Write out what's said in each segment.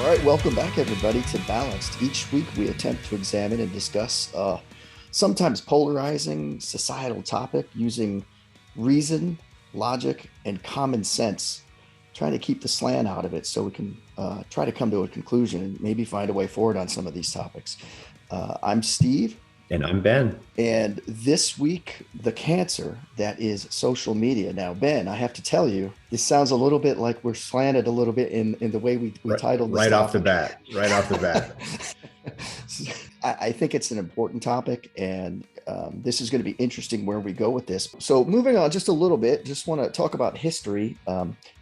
right, welcome back, everybody, to Balanced. Each week, we attempt to examine and discuss sometimes polarizing societal topic using reason, logic, and common sense, trying to keep the slant out of it so we can try to come to a conclusion and maybe find a way forward on some of these topics. I'm Steve. And I'm Ben. And this week, the cancer that is social media. Now, Ben, I have to tell you, this sounds a little bit like we're slanted a little bit in the way we titled this right topic. off the bat. Right off the bat. I think it's an important topic, and this is going to be interesting where we go with this. So moving on just a little bit, just want to talk about history.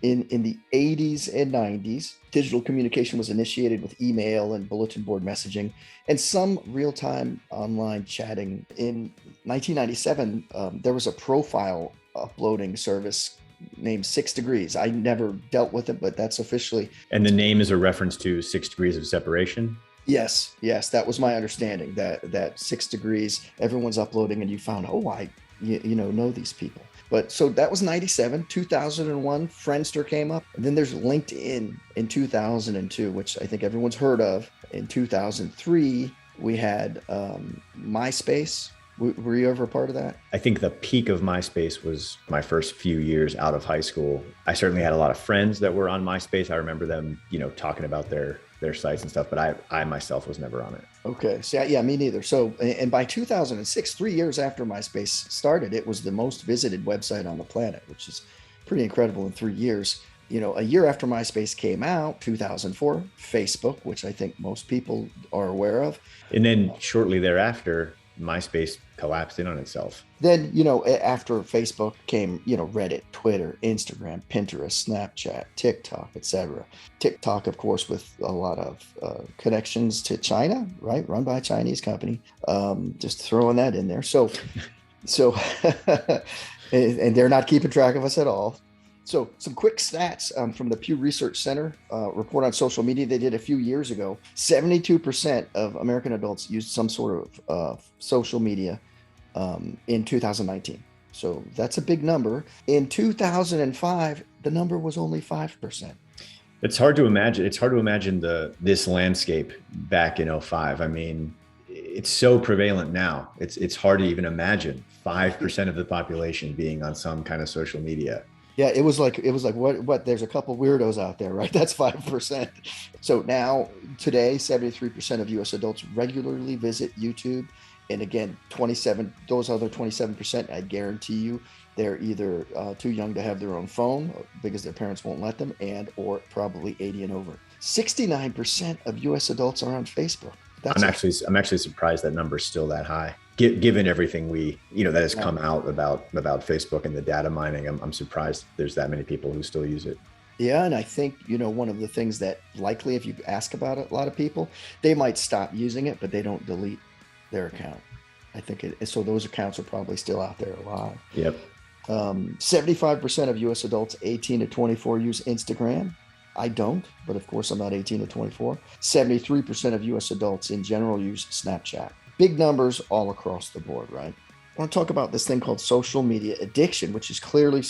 In the 80s and 90s, digital communication was initiated with email and bulletin board messaging and some real-time online chatting. In 1997, there was a profile uploading service named 6 Degrees. I never dealt with it, but that's officially. And the name is a reference to 6 degrees of separation? Yes, that was my understanding, that 6 Degrees, everyone's uploading and you found, I know these people. But so that was 97, 2001, Friendster came up. And then there's LinkedIn in 2002, which I think everyone's heard of. In 2003, we had MySpace. Were you ever a part of that? I think the peak of MySpace was my first few years out of high school. I certainly had a lot of friends that were on MySpace. I remember them, talking about their sites and stuff, but I myself was never on it. Okay. So yeah, me neither. So, and by 2006, 3 years after MySpace started, it was the most visited website on the planet, which is pretty incredible in 3 years. A year after MySpace came out, 2004, Facebook, which I think most people are aware of. And then shortly thereafter, MySpace collapsed in on itself. Then, after Facebook came, Reddit, Twitter, Instagram, Pinterest, Snapchat, TikTok, etc. TikTok, of course, with a lot of connections to China, right? Run by a Chinese company. Just throwing that in there. So, and they're not keeping track of us at all. So some quick stats from the Pew Research Center report on social media they did a few years ago. 72% of American adults used some sort of social media in 2019. So that's a big number. In 2005, the number was only 5%. It's hard to imagine this landscape back in 2005. I mean, it's so prevalent now. It's hard to even imagine 5% of the population being on some kind of social media. Yeah, it was like what there's a couple weirdos out there, right? That's 5%. So now today, 73% of US adults regularly visit YouTube. And again, those other 27%, I guarantee you, they're either too young to have their own phone because their parents won't let them, or probably 80 and over. 69% of US adults are on Facebook. I'm actually surprised that number is still that high. Given everything that has come out about Facebook and the data mining, I'm surprised there's that many people who still use it. Yeah, and I think, one of the things that likely, if you ask about it, a lot of people, they might stop using it, but they don't delete their account. I think so those accounts are probably still out there alive. Yep. 75% of US adults 18 to 24 use Instagram. I don't, but of course I'm not 18 to 24. 73% of US adults in general use Snapchat. Big numbers all across the board, right? I want to talk about this thing called social media addiction, which is clearly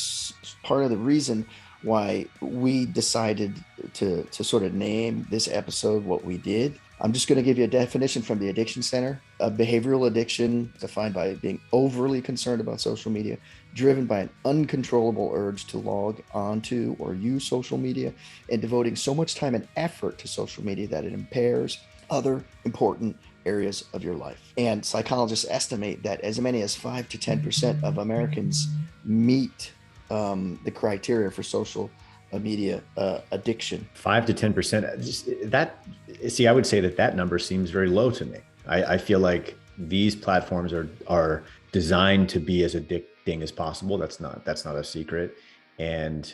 part of the reason why we decided to sort of name this episode what we did. I'm just going to give you a definition from the Addiction Center. A behavioral addiction defined by being overly concerned about social media, driven by an uncontrollable urge to log onto or use social media, and devoting so much time and effort to social media that it impairs other important areas of your life. And psychologists estimate that as many as 5 to 10% of Americans meet the criteria for social media addiction. 5 to 10%. I would say that number seems very low to me. I feel like these platforms are designed to be as addicting as possible. That's not a secret. And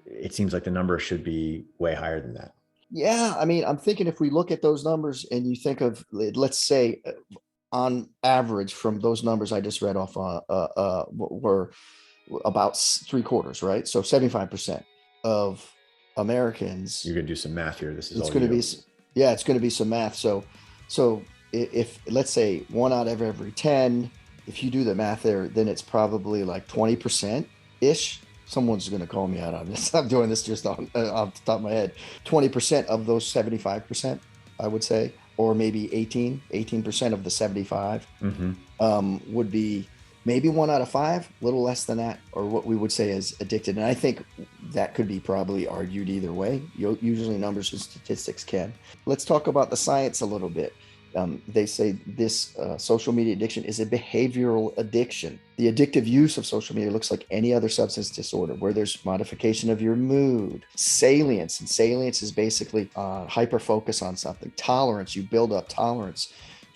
it seems like the number should be way higher than that. Yeah, I mean, I'm thinking if we look at those numbers and you think of, let's say, on average from those numbers I just read off, were about 3/4, right? So 75% of Americans. You're gonna do some math here. This is it's going to be, yeah, it's going to be some math. So if let's say 1 out of every 10, if you do the math there, then it's probably like 20% ish someone's going to call me out on this. I'm doing this just off the top of my head. 20% of those 75%, I would say, or maybe 18% of the 75 would be maybe 1 out of 5, a little less than that, or what we would say is addicted. And I think that could be probably argued either way. Usually numbers and statistics can. Let's talk about the science a little bit. They say this social media addiction is a behavioral addiction. The addictive use of social media looks like any other substance disorder where there's modification of your mood, salience. And salience is basically hyper focus on something. Tolerance, you build up tolerance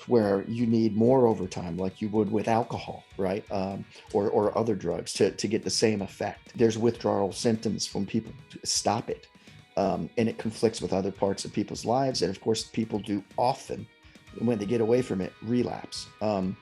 where you need more over time, like you would with alcohol, right? Or other drugs to get the same effect. There's withdrawal symptoms when people stop it. And it conflicts with other parts of people's lives. And of course, people do often, when they get away from it, relapse and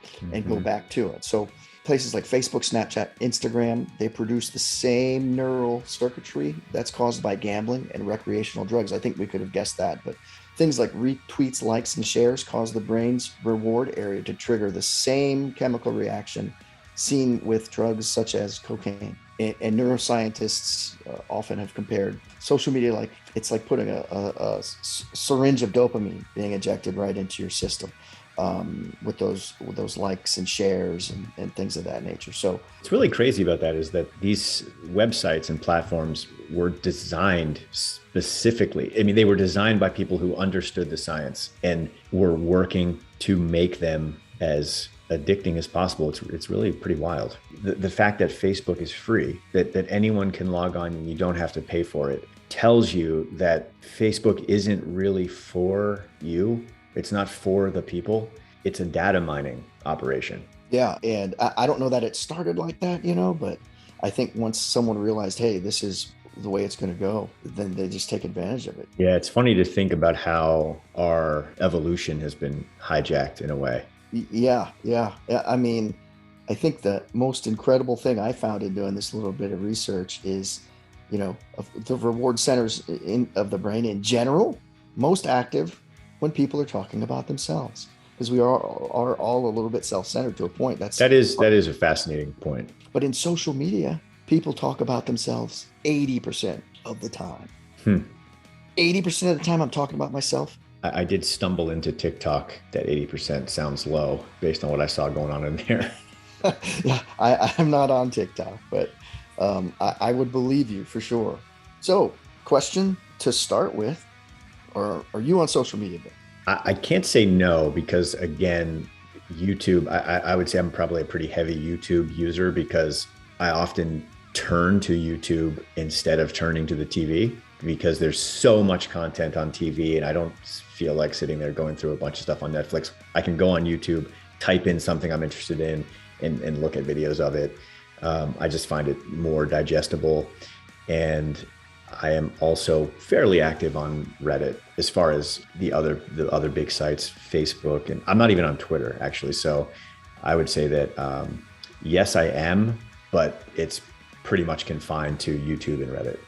go back to it. So places like Facebook, Snapchat, Instagram, they produce the same neural circuitry that's caused by gambling and recreational drugs. I think we could have guessed that, but things like retweets, likes, and shares cause the brain's reward area to trigger the same chemical reaction seen with drugs such as cocaine. And neuroscientists often have compared social media like it's like putting a syringe of dopamine being injected right into your system with those likes and shares and things of that nature. So what's really crazy about that is that these websites and platforms were designed specifically. I mean, they were designed by people who understood the science and were working to make them as addicting as possible. It's really pretty wild. The fact that Facebook is free, that anyone can log on and you don't have to pay for it, tells you that Facebook isn't really for you. It's not for the people. It's a data mining operation. Yeah. And I don't know that it started like that, but I think once someone realized, hey, this is the way it's going to go, then they just take advantage of it. Yeah. It's funny to think about how our evolution has been hijacked in a way. Yeah. I mean, I think the most incredible thing I found in doing this little bit of research is, the reward centers of the brain in general, most active when people are talking about themselves, because we are all a little bit self-centered to a point. That is a fascinating point. But in social media, people talk about themselves 80% of the time. 80% of the time I'm talking about myself. I did stumble into TikTok. That 80% sounds low based on what I saw going on in there. Yeah, I'm not on TikTok, but I would believe you for sure. So, question to start with, are you on social media? I can't say no because, again, YouTube, I would say I'm probably a pretty heavy YouTube user because I often turn to YouTube instead of turning to the TV because there's so much content on TV and I don't feel like sitting there going through a bunch of stuff on Netflix. I can go on YouTube, type in something I'm interested in and look at videos of it. I just find it more digestible. And I am also fairly active on Reddit as far as the other big sites, Facebook, and I'm not even on Twitter actually. So I would say that yes, I am, but it's pretty much confined to YouTube and Reddit.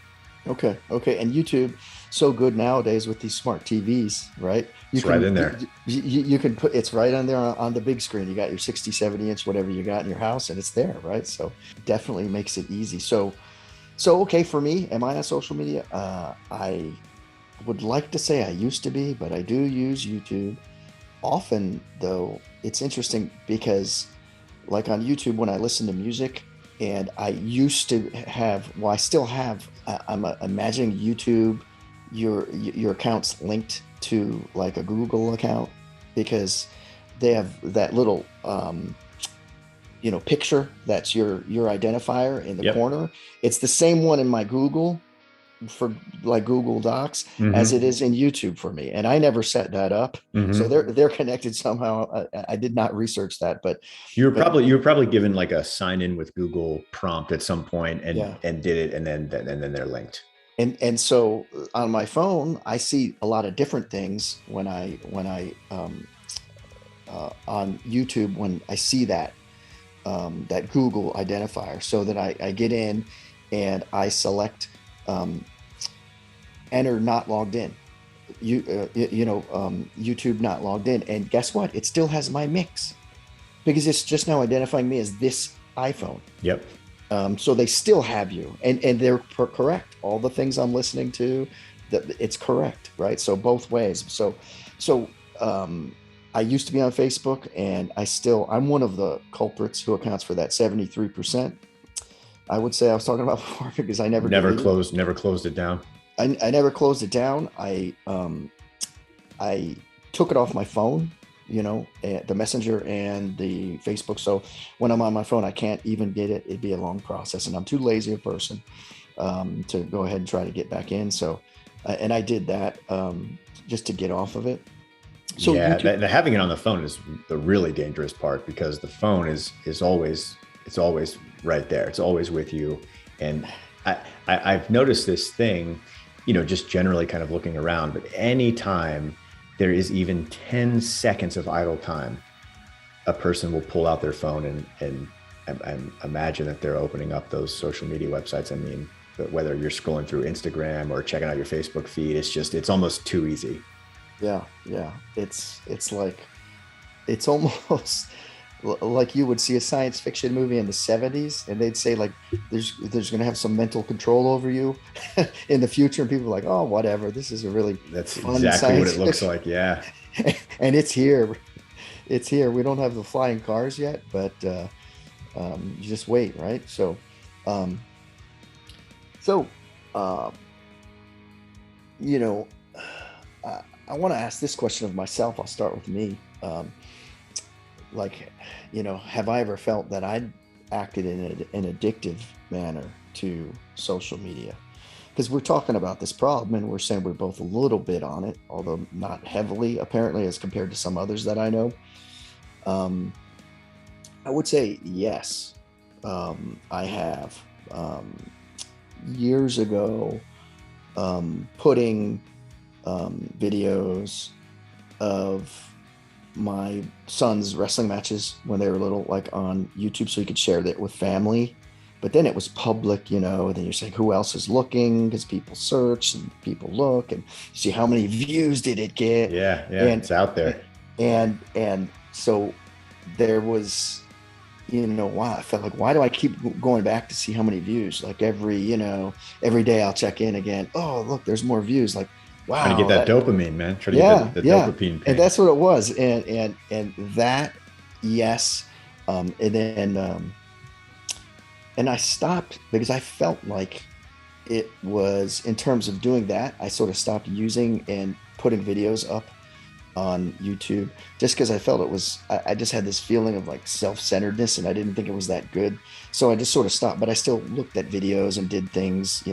Okay. And YouTube, so good nowadays with these smart TVs, right? It's right in there. You can put, it's right on there on the big screen. You got your 60, 70 inch, whatever you got in your house, and it's there, right? So definitely makes it easy. So okay, for me, am I on social media? I would like to say I used to be, but I do use YouTube. Often, though, it's interesting because like on YouTube, when I listen to music, and I used to have, well, I still have, I'm imagining YouTube, your account's linked to like a Google account because they have that little, picture that's your identifier in the corner. It's the same one in my Google for like Google Docs as it is in YouTube for me. And I never set that up. So they're connected somehow. I did not research that, but you were probably given like a sign in with Google prompt at some point and did it. And then they're linked. And so on my phone, I see a lot of different things when I on YouTube, when I see that Google identifier, so that I get in and I select enter not logged in, YouTube not logged in, and guess what? It still has my mix because it's just now identifying me as this iPhone. Yep. So they still have you, and they're correct. All the things I'm listening to, that it's correct, right? So both ways. So I used to be on Facebook, and I'm one of the culprits who accounts for that 73%. I would say I was talking about before, because I never deleted. Never closed it down. I never closed it down. I took it off my phone, the Messenger and the Facebook. So when I'm on my phone, I can't even get it. It'd be a long process, and I'm too lazy a person to go ahead and try to get back in. So, and I did that just to get off of it. So yeah, having it on the phone is the really dangerous part, because the phone is always right there. It's always with you. And I've noticed this thing, just generally kind of looking around, but anytime there is even 10 seconds of idle time, a person will pull out their phone and imagine that they're opening up those social media websites. I mean, whether you're scrolling through Instagram or checking out your Facebook feed, it's almost too easy. Yeah. It's almost like you would see a science fiction movie in the 70s, and they'd say like there's going to have some mental control over you in the future, and people are like, oh, whatever, this is a really that's fun exactly what it looks like. Yeah. And it's here. We don't have the flying cars yet, but you just wait, right? Um so uh you know I want to ask this question of myself. I'll start with me. Like, have I ever felt that I'd acted in an addictive manner to social media? Because we're talking about this problem, and we're saying we're both a little bit on it, although not heavily, apparently, as compared to some others that I know. Um, I would say yes. I have. Years ago, putting videos of my son's wrestling matches when they were little, like on YouTube, so you could share that with family. But then it was public, and then you're saying who else is looking, because people search and people look and see how many views did it get. Yeah, and it's out there. And so there was, wow, I felt like, why do I keep going back to see how many views? Like every day I'll check in again. Oh, look, there's more views. Like, wow, trying to get that dopamine, man. Trying to get the dopamine pain. And that's what it was. And that, yes. And then, and I stopped because I felt like it was, in terms of doing that, I sort of stopped using and putting videos up on YouTube, just because I felt it was, I just had this feeling of like self-centeredness, and I didn't think it was that good. So I just sort of stopped, but I still looked at videos and did things,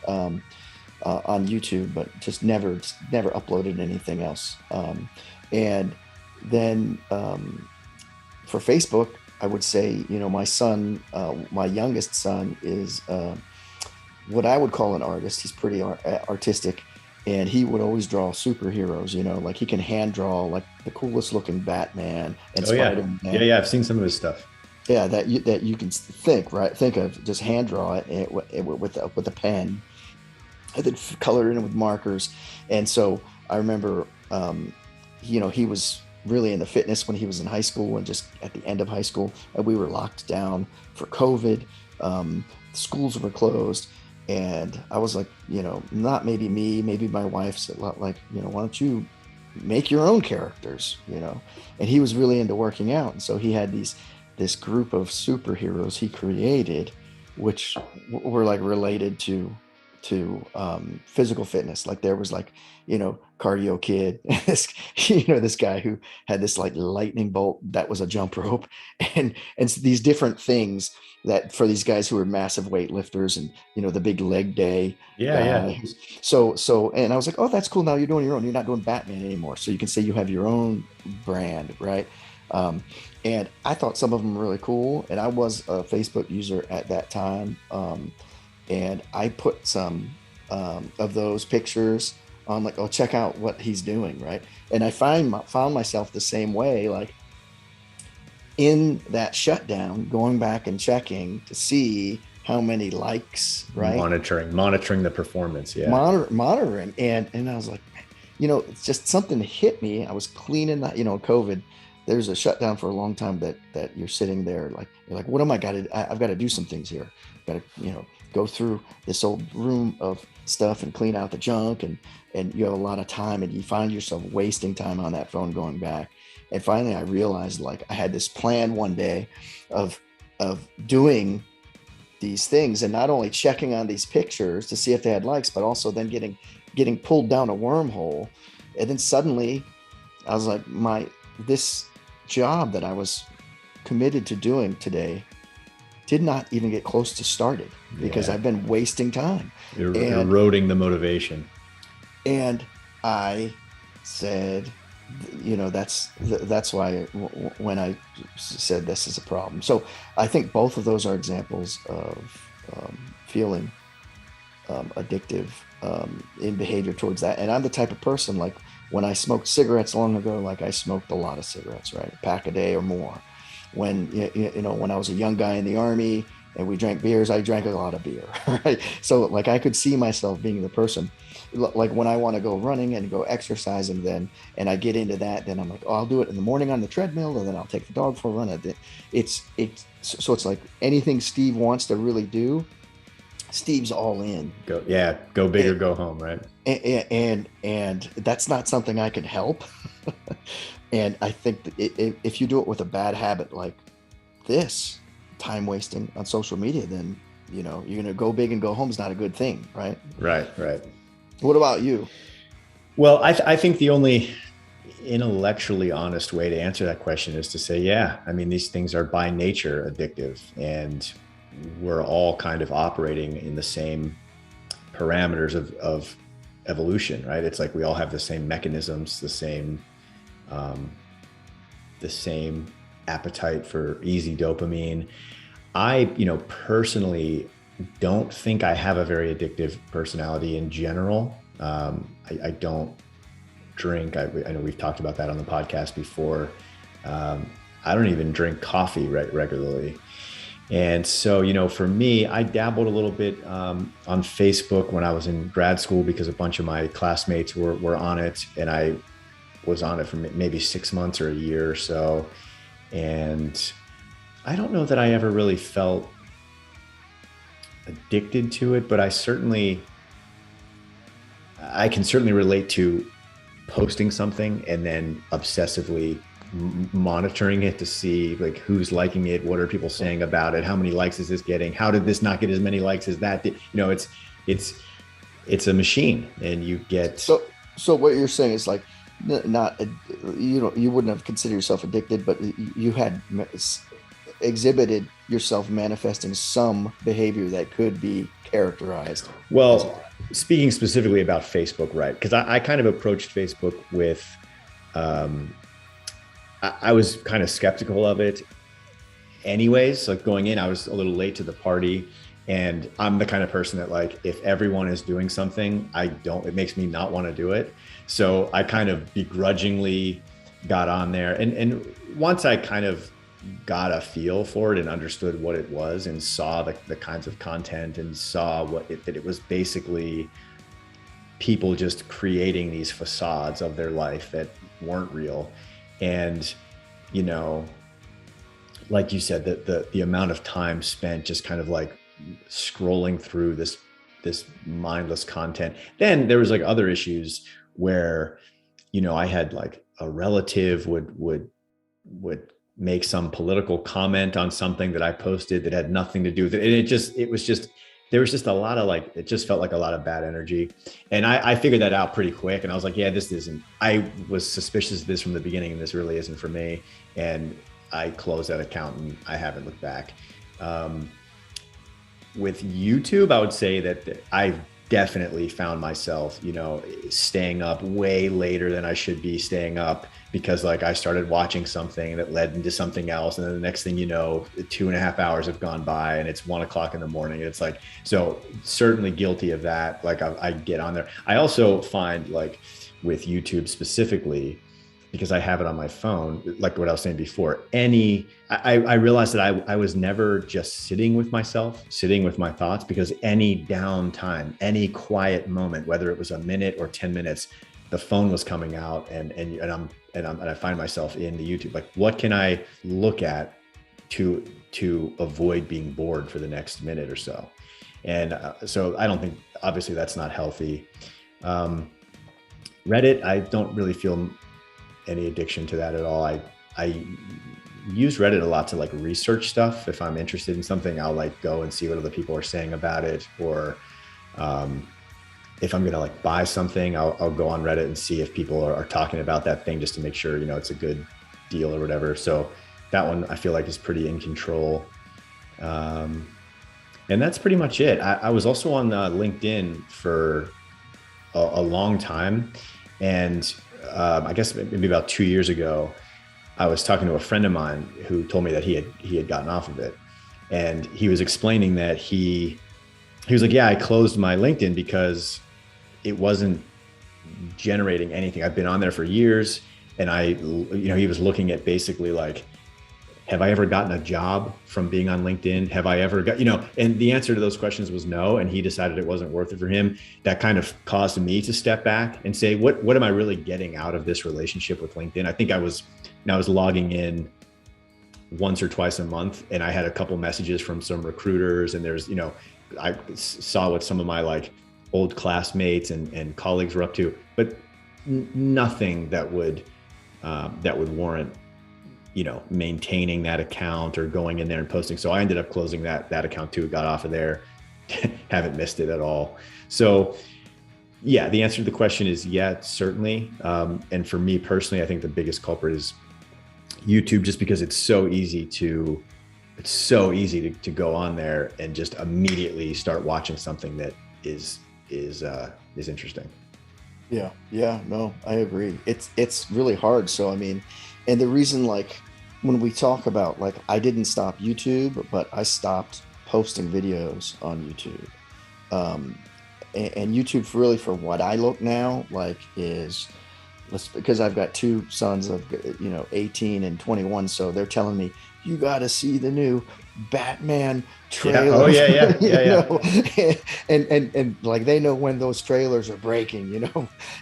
on YouTube, but just never uploaded anything else. And then for Facebook, I would say, my son, my youngest son, is what I would call an artist. He's pretty artistic, and he would always draw superheroes. Like he can hand draw like the coolest looking Batman and Spider-Man. Yeah, I've seen some of his stuff. Yeah, that you can think of, just hand draw it with a pen, and then color it in with markers. And so I remember, he was really into fitness when he was in high school, and just at the end of high school, and we were locked down for COVID. Schools were closed, and I was like, not maybe me, maybe my wife said, like, why don't you make your own characters, and he was really into working out. And so he had this group of superheroes he created, which were like related to physical fitness. Like there was like, Cardio Kid, this guy who had this like lightning bolt that was a jump rope, and these different things that for these guys who were massive weightlifters, and the big leg day. Yeah. So and I was like, oh, that's cool. Now you're doing your own. You're not doing Batman anymore. So you can say you have your own brand, right? And I thought some of them were really cool. And I was a Facebook user at that time. And I put some of those pictures on, like, oh, check out what he's doing, right? And I found myself the same way, like in that shutdown, going back and checking to see how many likes, right? Monitoring the performance, yeah. Monitoring, and I was like, it's just something hit me. I was cleaning that, COVID. there's a shutdown for a long time that you're sitting there like, you're like, what am I got to, I've got to do some things here. Got to, go through this old room of stuff and clean out the junk, and you have a lot of time, and you find yourself wasting time on that phone going back. And finally I realized, like, I had this plan one day of doing these things, and not only checking on these pictures to see if they had likes, but also then getting pulled down a wormhole. And then suddenly I was like, this job that I was committed to doing today did not even get close to starting, because I've been wasting time. You're eroding the motivation. And I said, that's why when I said this is a problem. So I think both of those are examples of feeling addictive in behavior towards that. And I'm the type of person, like, when I smoked cigarettes long ago, like, I smoked a lot of cigarettes, right? A pack a day or more. When, when I was a young guy in the Army and we drank beers, I drank a lot of beer, right? So, like, I could see myself being the person, like, when I want to go running and go exercising, then, and I get into that, then I'm like, oh, I'll do it in the morning on the treadmill, and then I'll take the dog for a run. So it's like anything Steve wants to really do, Steve's all in. Go big or go home, right? And that's not something I can help. And I think that if you do it with a bad habit like this, time wasting on social media, then you're gonna go big and go home is not a good thing, right? Right. What about you? Well, I think the only intellectually honest way to answer that question is to say, these things are by nature addictive, and we're all kind of operating in the same parameters of evolution, right? It's like we all have the same mechanisms, the same appetite for easy dopamine. I, personally don't think I have a very addictive personality in general. I don't drink. I know we've talked about that on the podcast before. I don't even drink coffee regularly. And so, for me, I dabbled a little bit on Facebook when I was in grad school, because a bunch of my classmates were on it, and I was on it for maybe 6 months or a year or so. And I don't know that I ever really felt addicted to it, but I can certainly relate to posting something and then obsessively monitoring it to see, like, who's liking it, what are people saying about it, how many likes is this getting, how did this not get as many likes as that did? It's a machine, and you get so what you're saying is, like, not, you wouldn't have considered yourself addicted, but you had exhibited yourself manifesting some behavior that could be characterized. Well, speaking specifically about Facebook, right? Because I kind of approached Facebook with, I was kind of skeptical of it anyways. Like, going in, I was a little late to the party, and I'm the kind of person that, like, if everyone is doing something, it makes me not want to do it. So I kind of begrudgingly got on there. And once I kind of got a feel for it and understood what it was, and saw the kinds of content, and saw that it was basically people just creating these facades of their life that weren't real. And, like you said, the amount of time spent just kind of like scrolling through this mindless content. Then there was like other issues where, I had like a relative would make some political comment on something that I posted that had nothing to do with it. And there was just a lot of, like, it just felt like a lot of bad energy. And I figured that out pretty quick. And I was like, I was suspicious of this from the beginning, and this really isn't for me. And I closed that account, and I haven't looked back. With YouTube, I would say that I've definitely found myself, staying up way later than I should be staying up, because, like, I started watching something that led into something else. And then the next thing 2.5 hours have gone by, and it's 1 o'clock in the morning. It's like, so certainly guilty of that. Like, I get on there. I also find, like, with YouTube specifically, because I have it on my phone, like what I was saying before, I realized that I was never just sitting with myself, sitting with my thoughts, because any downtime, any quiet moment, whether it was a minute or 10 minutes, the phone was coming out, and I find myself in the YouTube, like, what can I look at to avoid being bored for the next minute or so? And so I don't think, obviously that's not healthy. Reddit, I don't really feel any addiction to that at all. I use Reddit a lot to like research stuff. If I'm interested in something, I'll like go and see what other people are saying about it. Or if I'm gonna like buy something, I'll go on Reddit and see if people are talking about that thing, just to make sure, you know, it's a good deal or whatever. So that one I feel like is pretty in control. And that's pretty much it. I was also on LinkedIn for a long time. And I guess maybe about 2 years ago, I was talking to a friend of mine who told me that he had gotten off of it. And he was explaining that he was like, yeah, I closed my LinkedIn because it wasn't generating anything. I've been on there for years. And he was looking at basically like, have I ever gotten a job from being on LinkedIn? Have I ever got, and the answer to those questions was no. And he decided it wasn't worth it for him. That kind of caused me to step back and say, what am I really getting out of this relationship with LinkedIn? I think I was logging in once or twice a month, and I had a couple messages from some recruiters, and there's, I saw what some of my like old classmates and colleagues were up to, but nothing that would warrant, maintaining that account or going in there and posting. So I ended up closing that account too, got off of there, haven't missed it at all. So yeah, the answer to the question is yeah, certainly. And for me personally, I think the biggest culprit is YouTube, just because it's so easy to go on there and just immediately start watching something that is interesting. Yeah. No, I agree. It's really hard. So, I mean, and the reason, like, when we talk about, like, I didn't stop YouTube, but I stopped posting videos on YouTube. And YouTube, really, for what I look now, like, is, because I've got two sons of 18 and 21, so they're telling me, you got to see the new Batman trailer. Yeah. And like, they know when those trailers are breaking,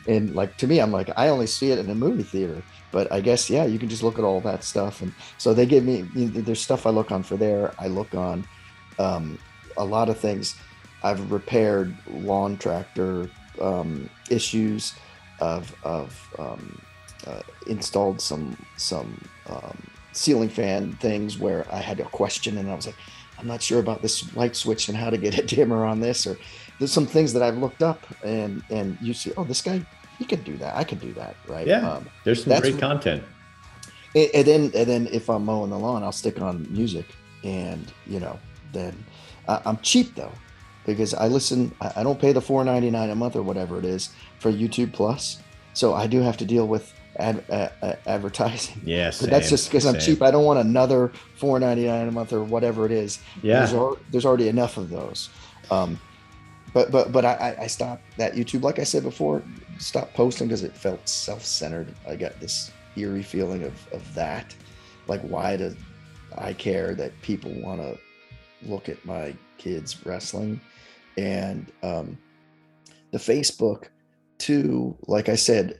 and like, to me, I'm like, I only see it in a movie theater, but I guess, yeah, you can just look at all that stuff. And so they give me, there's stuff I look on for there. I look on a lot of things. I've repaired lawn tractor issues. I've installed some ceiling fan things where I had a question and I was like, I'm not sure about this light switch and how to get a dimmer on this. Or there's some things that I've looked up and you see, oh, this guy, he can do that. I can do that. Right. Yeah. There's some great content. And then if I'm mowing the lawn, I'll stick on music, and, then I'm cheap though, because I don't pay the $4.99 a month or whatever it is for YouTube Plus. So I do have to deal with advertising. Yes. But that's just because I'm cheap. I don't want another $4.99 a month or whatever it is. Yeah. There's already enough of those. But I stopped that YouTube, like I said before, stopped posting because it felt self-centered. I got this eerie feeling of that. Like, why do I care that people want to look at my kids wrestling? And the Facebook too, like I said,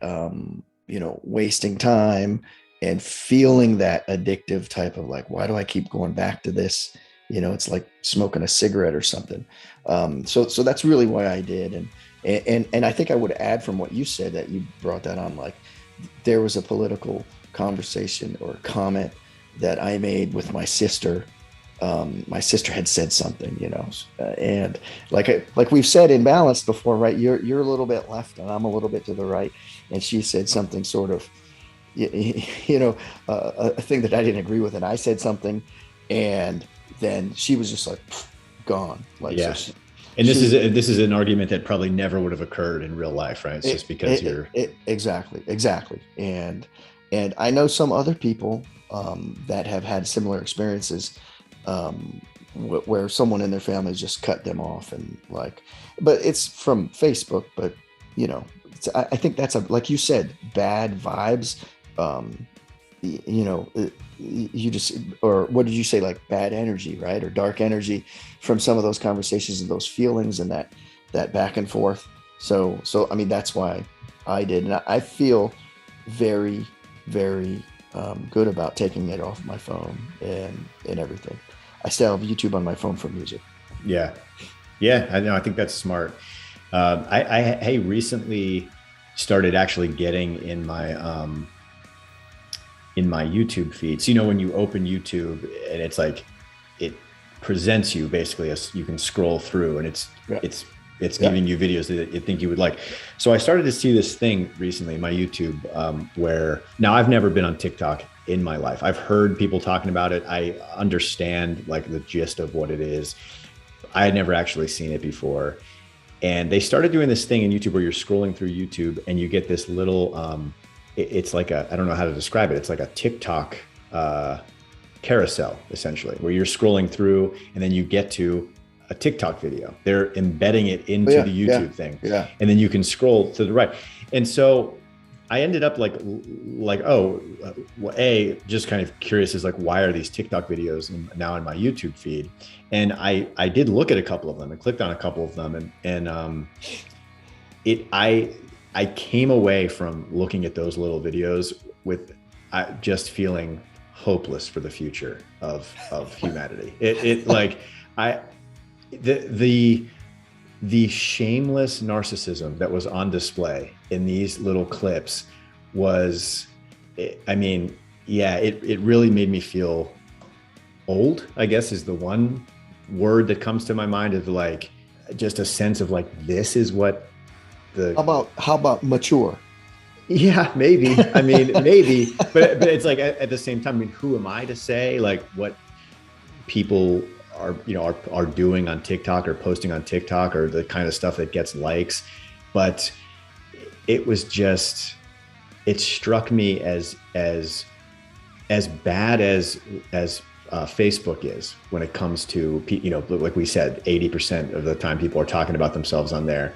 wasting time and feeling that addictive type of, like, why do I keep going back to this? It's like smoking a cigarette or something. So that's really why I did. And I think I would add from what you said, that you brought that on, like, there was a political conversation or comment that I made with my sister. My sister had said something, and like we've said in Balanced before, right? You're a little bit left and I'm a little bit to the right. And she said something sort of, a thing that I didn't agree with. And I said something, and then she was just like gone. Like, yeah. So this is an argument that probably never would have occurred in real life, right? It's just because exactly. And I know some other people that have had similar experiences, where someone in their family just cut them off, and but it's from Facebook. But I think that's like you said, bad vibes. You just, or what did you say, like bad energy, right? Or dark energy from some of those conversations and those feelings and that back and forth. So I mean, that's why I did. And I feel very, very good about taking it off my phone and everything. I still have YouTube on my phone for music. Yeah. Yeah. I know. I think that's smart. I recently started actually getting in my YouTube feed. So, when you open YouTube and it's like, it presents you basically as you can scroll through, and it's giving you videos that you think you would like. So I started to see this thing recently in my YouTube, where now I've never been on TikTok in my life. I've heard people talking about it. I understand like the gist of what it is. I had never actually seen it before. And they started doing this thing in YouTube where you're scrolling through YouTube and you get this little, it's like I don't know how to describe it. It's like a TikTok carousel, essentially, where you're scrolling through and then you get to a TikTok video. They're embedding it into the YouTube thing. Yeah. And then you can scroll to the right. And so I ended up just kind of curious, is like, why are these TikTok videos now in my YouTube feed? And I did look at a couple of them and clicked on a couple of them, and I came away from looking at those little videos with just feeling hopeless for the future of humanity. The shameless narcissism that was on display in these little clips was, it really made me feel old, I guess is the one word that comes to my mind, of like, just a sense of like, this is what how about mature? Yeah, maybe. I mean, maybe, but it's like, at the same time, I mean, who am I to say like what people are doing on TikTok or posting on TikTok, or the kind of stuff that gets likes? But it was just, it struck me as bad as Facebook is when it comes to, like we said, 80% of the time people are talking about themselves on there.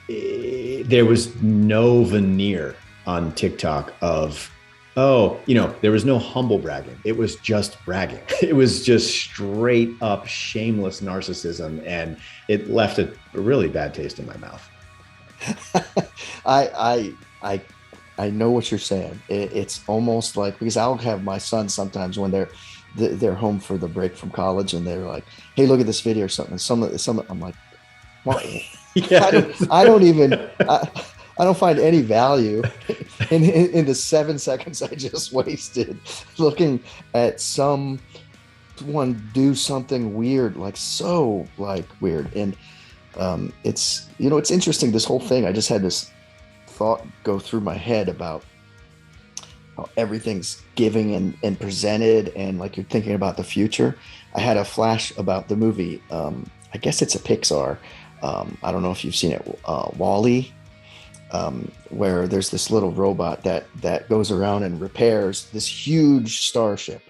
There was no veneer on TikTok of, there was no humble bragging. It was just bragging. It was just straight up shameless narcissism, and it left a really bad taste in my mouth. I know what you're saying. It's almost like, because I'll have my son sometimes when they're home for the break from college, and they're like, "Hey, look at this video," or something. Some I'm like, "What?" Yeah. I don't find any value in the 7 seconds I just wasted looking at someone do something weird, like so like weird. And it's interesting, this whole thing. I just had this thought go through my head about how everything's giving and presented, and like you're thinking about the future. I had a flash about the movie. I guess it's a Pixar. I don't know if you've seen it, WALL-E, where there's this little robot that goes around and repairs this huge starship.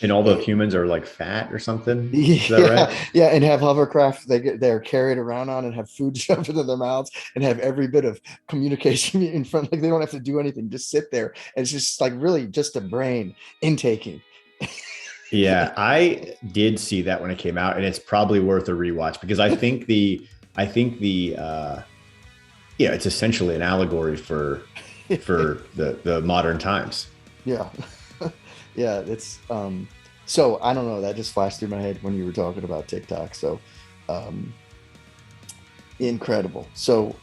And all the humans are like fat or something. Yeah, is that right? Yeah, and have hovercraft they're carried around on, and have food shoved into their mouths, and have every bit of communication in front. Like, they don't have to do anything, just sit there. And it's just like really just a brain intaking. Yeah, I did see that when it came out, and it's probably worth a rewatch, because I think it's essentially an allegory for the modern times. Yeah. Yeah, it's so I don't know, that just flashed through my head when you were talking about TikTok. So incredible. So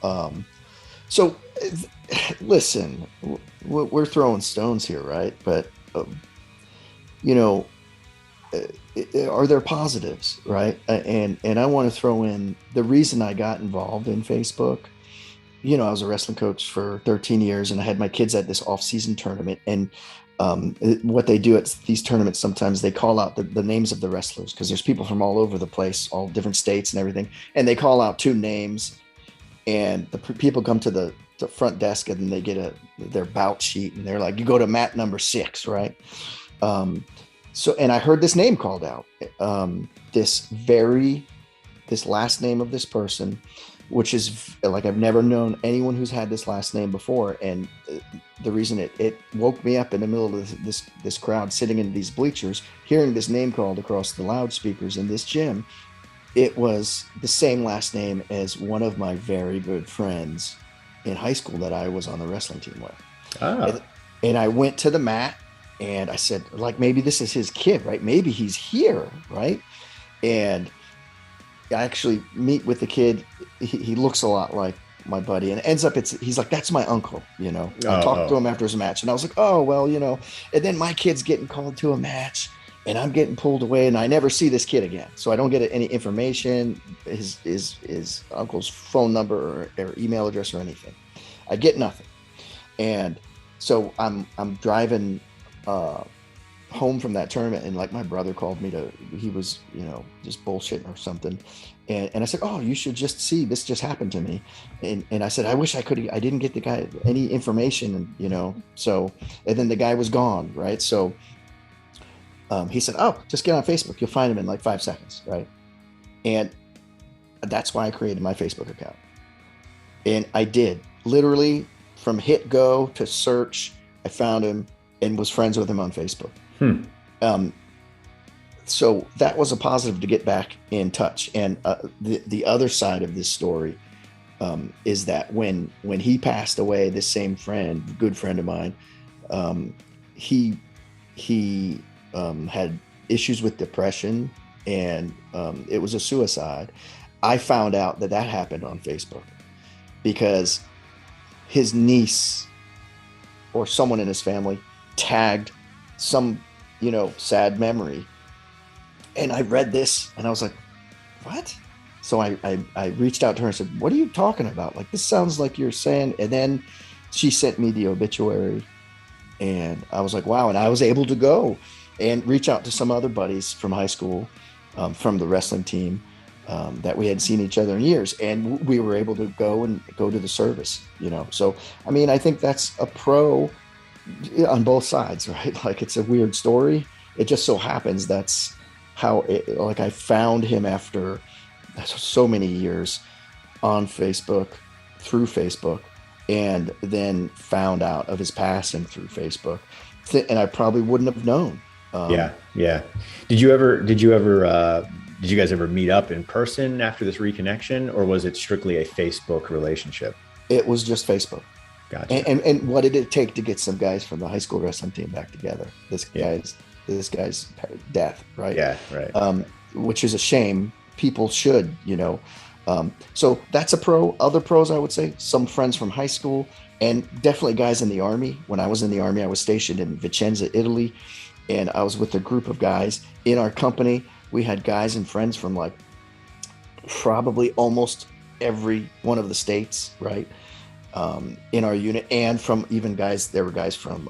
listen, we're throwing stones here, right? But are there positives, right? And I want to throw in the reason I got involved in Facebook. I was a wrestling coach for 13 years, and I had my kids at this off-season tournament. And what they do at these tournaments, sometimes they call out the names of the wrestlers, because there's people from all over the place, all different states and everything. And they call out 2 names, and the people come to the front desk, and they get their bout sheet, and they're like, "You go to mat number 6, right?" And I heard this name called out, this last name of this person, which is like, I've never known anyone who's had this last name before. And the reason it woke me up in the middle of this crowd sitting in these bleachers, hearing this name called across the loudspeakers in this gym, it was the same last name as one of my very good friends in high school that I was on the wrestling team with. Oh, And I went to the mat and I said, like, maybe this is his kid, right? Maybe he's here, right? And I actually meet with the kid. He looks a lot like my buddy, and it ends up he's like, that's my uncle, you know. I talked to him after his match, and I was like, oh well, you know. And then my kid's getting called to a match, and I'm getting pulled away, and I never see this kid again. So I don't get any information, his uncle's phone number or email address or anything. I get nothing. And so I'm driving home from that tournament, and like my brother called me he was, you know, just bullshitting or something. And I said, oh, you should just see, this just happened to me. And I said, I wish I didn't get the guy any information, and, you know, so, and then the guy was gone. Right. So he said, oh, just get on Facebook. You'll find him in like 5 seconds. Right. And that's why I created my Facebook account. And I did literally from hit go to search. I found him and was friends with him on Facebook. So that was a positive to get back in touch. And the other side of this story is that when he passed away, this same friend, good friend of mine, he had issues with depression, and it was a suicide. I found out that happened on Facebook because his niece or someone in his family tagged some, you know, sad memory. And I read this and I was like, what? So I reached out to her and said, what are you talking about? Like, this sounds like you're saying. And then she sent me the obituary, and I was like, wow. And I was able to go and reach out to some other buddies from high school, from the wrestling team, that we hadn't seen each other in years. And we were able to go to the service, you know? So, I mean, I think that's a pro on both sides, right? Like, it's a weird story. It just so happens that's how like I found him after so many years on Facebook, through Facebook, and then found out of his passing through Facebook. And I probably wouldn't have known. Yeah. Did you guys ever meet up in person after this reconnection, or was it strictly a Facebook relationship? It was just Facebook. Gotcha. And what did it take to get some guys from the high school wrestling team back together? This guy's death, right? Yeah, right. Which is a shame. People should, you know. So that's a pro. Other pros, I would say, some friends from high school, and definitely guys in the Army. When I was in the Army, I was stationed in Vicenza, Italy, and I was with a group of guys in our company. We had guys and friends from like probably almost every one of the states, right, in our unit, and from even guys. There were guys from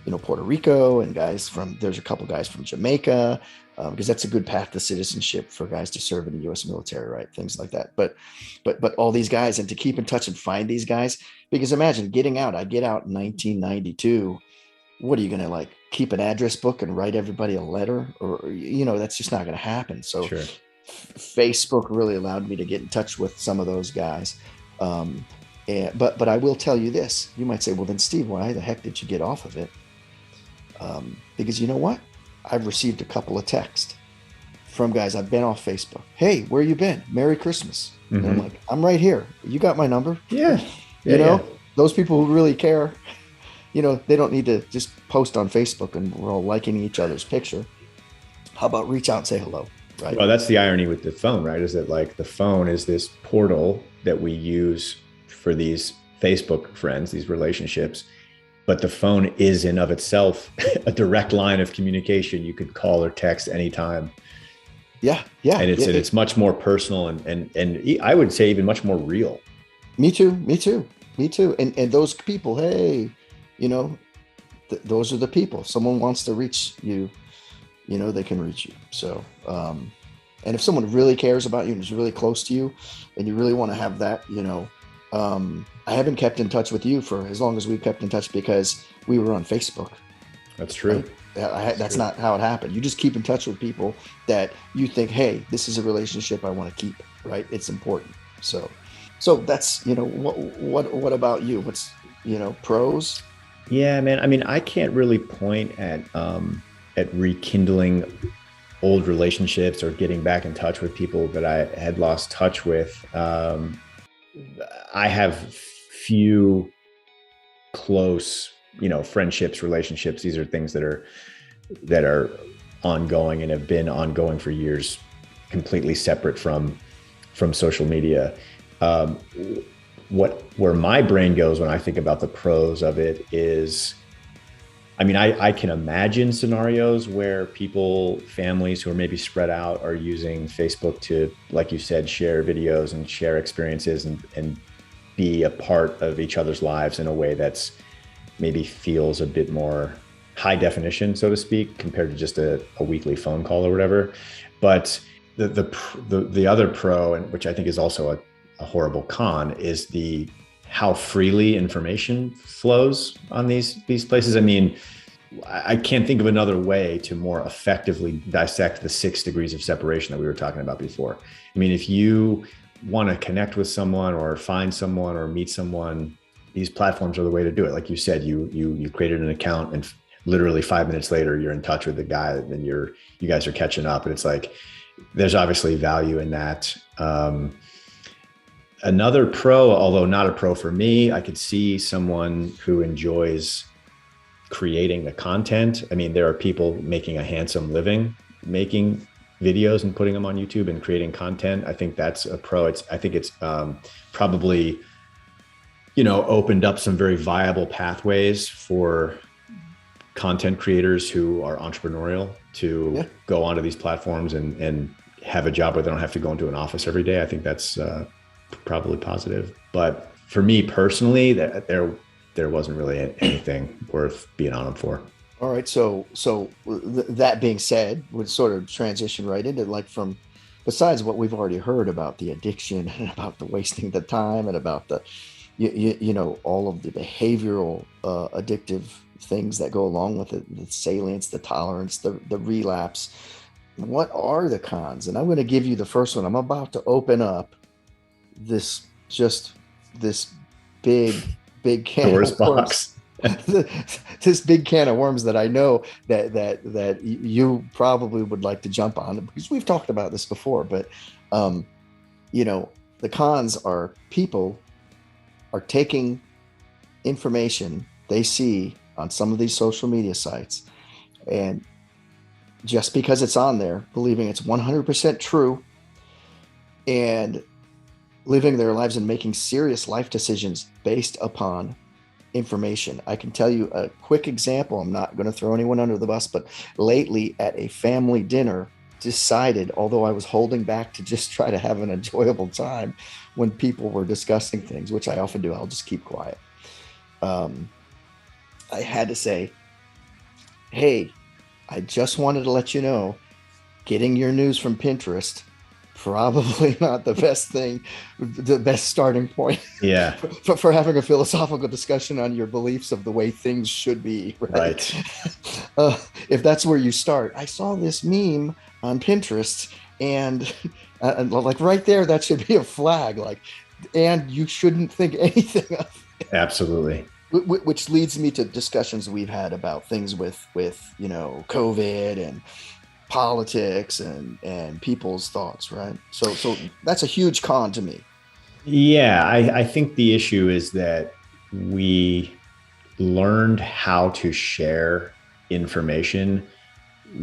you know, Puerto Rico, and there's a couple guys from Jamaica, because that's a good path to citizenship for guys to serve in the U.S. military, right? Things like that. But all these guys, and to keep in touch and find these guys, because imagine getting out. I get out in 1992. What are you going to, like, keep an address book and write everybody a letter? Or, you know, that's just not going to happen. So sure. Facebook really allowed me to get in touch with some of those guys. But I will tell you this. You might say, well, then, Steve, why the heck did you get off of it? Because you know what? I've received a couple of texts from guys. I've been off Facebook. Hey, where you been? Merry Christmas. Mm-hmm. And I'm like, I'm right here. You got my number? Yeah. You know, those people who really care, you know, they don't need to just post on Facebook and we're all liking each other's picture. How about reach out and say hello? Right. Well, that's the irony with the phone, right? Is that, like, the phone is this portal that we use for these Facebook friends, these relationships. But the phone is in of itself a direct line of communication. You could call or text anytime. Yeah. And it's much more personal and I would say even much more real. Me too. And those people, hey, you know, those are the people. Someone wants to reach you, you know, they can reach you. So, and if someone really cares about you and is really close to you, and you really want to have that, you know, I haven't kept in touch with you for as long as we've kept in touch because we were on Facebook. That's true. Right? That's not how it happened. You just keep in touch with people that you think, hey, this is a relationship I want to keep, right? It's important. So that's, you know, what about you? What's, you know, pros? Yeah, man. I mean, I can't really point at rekindling old relationships or getting back in touch with people that I had lost touch with. I have few close, friendships, relationships. These are things that are ongoing and have been ongoing for years, completely separate from social media. Where my brain goes when I think about the pros of it is, I can imagine scenarios where families who are maybe spread out are using Facebook to, like you said, share videos and share experiences and be a part of each other's lives in a way that's maybe feels a bit more high definition, so to speak, compared to just a weekly phone call or whatever. But the other pro, and which I think is also a horrible con, is how freely information flows on these places. I can't think of another way to more effectively dissect the 6 degrees of separation that we were talking about before. If you want to connect with someone or find someone or meet someone, these platforms are the way to do it. Like you said, you created an account and literally 5 minutes later, you're in touch with the guy and you guys are catching up. And it's like, there's obviously value in that. Another pro, although not a pro for me, I could see someone who enjoys creating the content. There are people making a handsome living, making videos and putting them on YouTube and creating content. I think that's a pro. I think it's probably, opened up some very viable pathways for content creators who are entrepreneurial to go onto these platforms and have a job where they don't have to go into an office every day. I think that's probably positive. But for me personally, there wasn't really anything worth being on them for. All right. So that being said, would sort of transition right into besides what we've already heard about the addiction and about the wasting the time and about the, all of the behavioral addictive things that go along with it, the salience, the tolerance, the relapse. What are the cons? And I'm going to give you the first one. I'm about to open up this big can Doors of worms. This big can of worms that I know that you probably would like to jump on, because we've talked about this before. But the cons are people are taking information they see on some of these social media sites, and just because it's on there, believing it's 100% true, and living their lives and making serious life decisions based upon information. I can tell you a quick example. I'm not going to throw anyone under the bus, but lately at a family dinner, decided, although I was holding back to just try to have an enjoyable time when people were discussing things, which I often do, I'll just keep quiet. I had to say, hey, I just wanted to let you know, getting your news from Pinterest, probably not the best thing, the best starting point. Yeah. for having a philosophical discussion on your beliefs of the way things should be. Right. If that's where you start, I saw this meme on Pinterest, and like right there, that should be a flag. And you shouldn't think anything of it. Absolutely. Which leads me to discussions we've had about things with COVID and politics and people's thoughts, right? So that's a huge con to me. Yeah, I think the issue is that we learned how to share information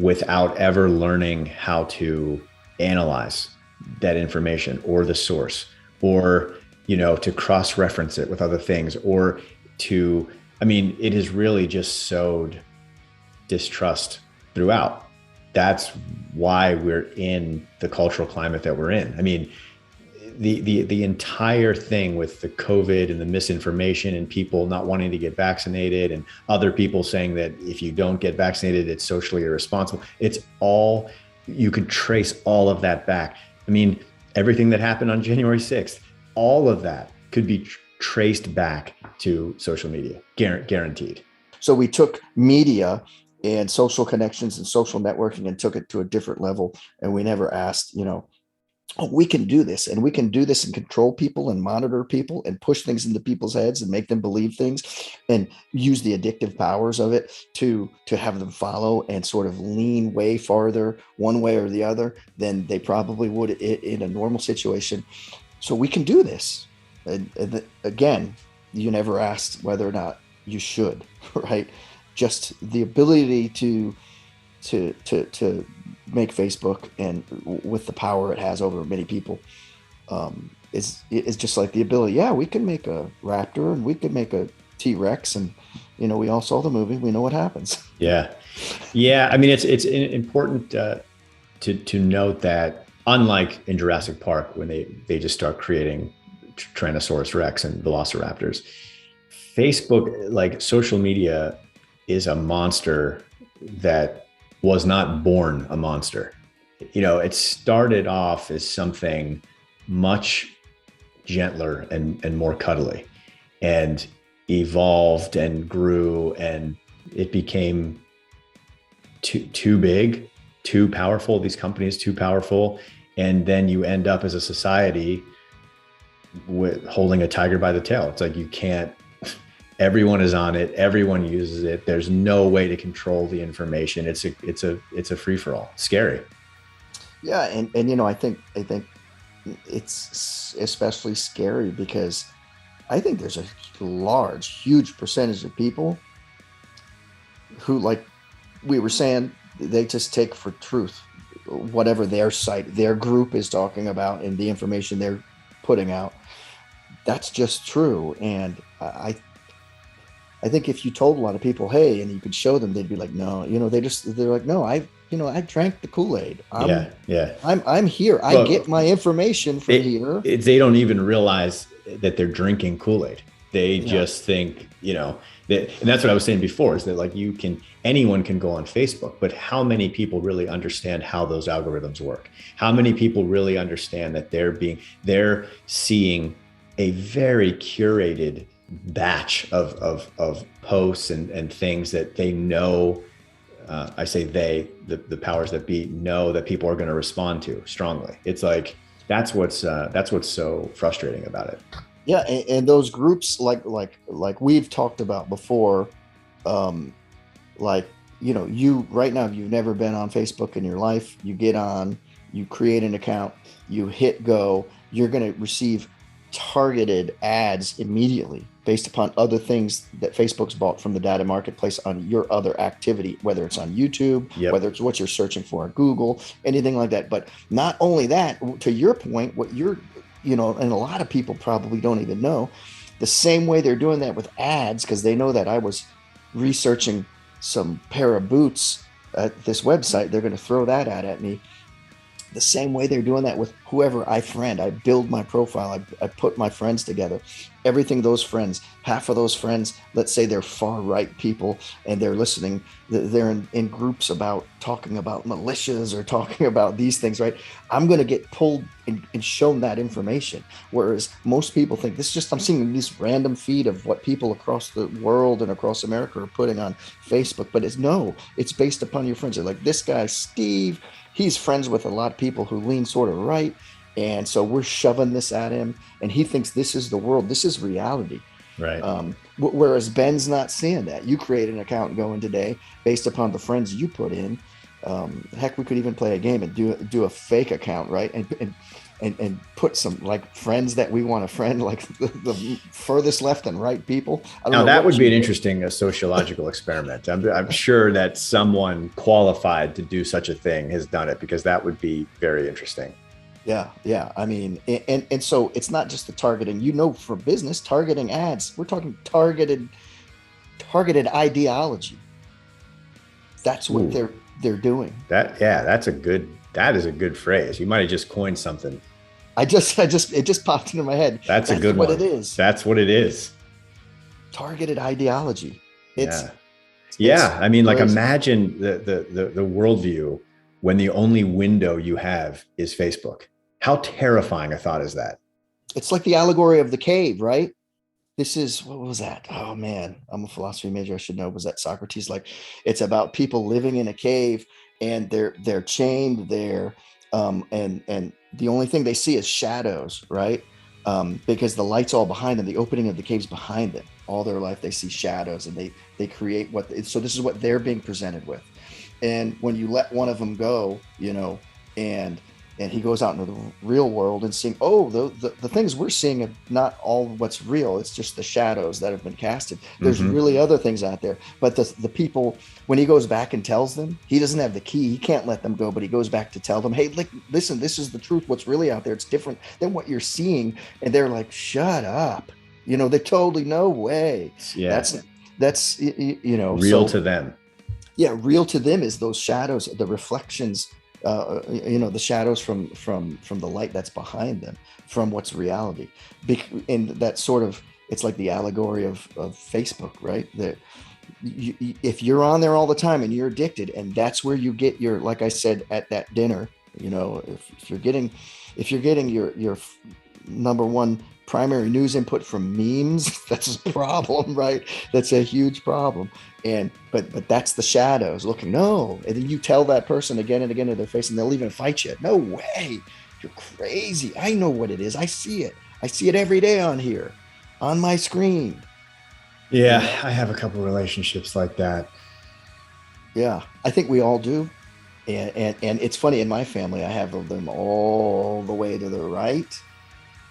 without ever learning how to analyze that information or the source, or to cross-reference it with other things, or it has really just sowed distrust throughout. That's why we're in the cultural climate that we're in. The entire thing with the COVID and the misinformation and people not wanting to get vaccinated and other people saying that if you don't get vaccinated, it's socially irresponsible. It's all, you could trace all of that back. Everything that happened on January 6th, all of that could be traced back to social media, guaranteed. So we took media and social connections and social networking and took it to a different level. And we never asked, we can do this, and we can do this and control people and monitor people and push things into people's heads and make them believe things and use the addictive powers of it to have them follow and sort of lean way farther one way or the other than they probably would in a normal situation. So we can do this. And again, you never asked whether or not you should, right? Just the ability to make Facebook, and with the power it has over many people, is just like the ability. Yeah, we can make a raptor and we could make a T-Rex, and we all saw the movie. We know what happens. Yeah, yeah. I mean, it's important to note that unlike in Jurassic Park when they just start creating Tyrannosaurus Rex and Velociraptors, Facebook, like social media, is a monster that was not born a monster. It started off as something much gentler and more cuddly, and evolved and grew, and it became too big, too powerful. These companies too powerful, and then you end up as a society with holding a tiger by the tail. It's like you can't. Everyone is on it. Everyone uses it. There's no way to control the information. It's a free for all. Scary. Yeah, and I think it's especially scary because I think there's a huge percentage of people who, like we were saying, they just take for truth whatever their site, their group is talking about, and the information they're putting out. That's just true. And I think if you told a lot of people, hey, and you could show them, they'd be like, no, they're like, no, I drank the Kool-Aid. I'm here. I get my information from here. They don't even realize that they're drinking Kool-Aid. They just think, and that's what I was saying before, is that like anyone can go on Facebook, but how many people really understand how those algorithms work? How many people really understand that they're seeing a very curated batch of posts and things that they know, I say the powers that be know that people are going to respond to strongly. It's like, that's what's so frustrating about it. Yeah. And those groups, like we've talked about before, you right now, if you've never been on Facebook in your life, you get on, you create an account, you hit go, you're going to receive targeted ads immediately based upon other things that Facebook's bought from the data marketplace on your other activity, whether it's on YouTube, whether it's what you're searching for on Google, anything like that. But not only that, to your point, what you're, and a lot of people probably don't even know, the same way they're doing that with ads, because they know that I was researching some pair of boots at this website, they're going to throw that ad at me. The same way they're doing that with whoever I friend. I build my profile. I put my friends together. Everything, those friends, half of those friends, let's say they're far right people and they're listening. They're in groups talking about militias or talking about these things, right? I'm going to get pulled and shown that information. Whereas most people think this is just, I'm seeing this random feed of what people across the world and across America are putting on Facebook. But it's based upon your friends. They're like, this guy, Steve, he's friends with a lot of people who lean sort of right. And so we're shoving this at him and he thinks this is the world. This is reality. Right. Whereas Ben's not seeing that. You create an account going today based upon the friends you put in. Heck, we could even play a game and do a fake account, right? And put some like friends that we want to friend, like the furthest left and right people. Now that would be an interesting sociological experiment. I'm sure that someone qualified to do such a thing has done it, because that would be very interesting. Yeah. I mean, and so it's not just the targeting, for business targeting ads. We're talking targeted ideology. That's what they're doing. That is a good phrase. You might have just coined something. It just popped into my head. That's a good one. What it is. That's what it is. Targeted ideology. I mean, like, imagine the worldview when the only window you have is Facebook. How terrifying a thought is that? It's like the allegory of the cave, right? What was that? Oh man, I'm a philosophy major. I should know. Was that Socrates? Like, it's about people living in a cave and they're chained there. And the only thing they see is shadows, right? Because the light's all behind them. The opening of the cave's behind them. All their life, they see shadows, and they create so this is what they're being presented with. And when you let one of them go, and and he goes out into the real world and seeing, oh, the things we're seeing are not all what's real. It's just the shadows that have been casted. There's Mm-hmm. really other things out there. But the people, when he goes back and tells them, he doesn't have the key. He can't let them go, but he goes back to tell them, hey, listen, this is the truth. What's really out there, it's different than what you're seeing. And they're like, shut up. They totally, no way. Yeah. That's Real to them. Yeah, real to them is those shadows, the reflections, the shadows from the light that's behind them, from what's reality. And that sort of, it's like the allegory of Facebook, right? That if you're on there all the time and you're addicted, and that's where you get your, like I said at that dinner, if you're getting your number one primary news input from memes, that's a problem, right? That's a huge problem. And but that's the shadows looking. No, and then you tell that person again and again to their face, and they'll even fight you. No way, you're crazy. I know what it is. I see it every day on here, on my screen. Yeah, I have a couple relationships like that. Yeah, I think we all do. And it's funny, in my family, I have them all the way to the right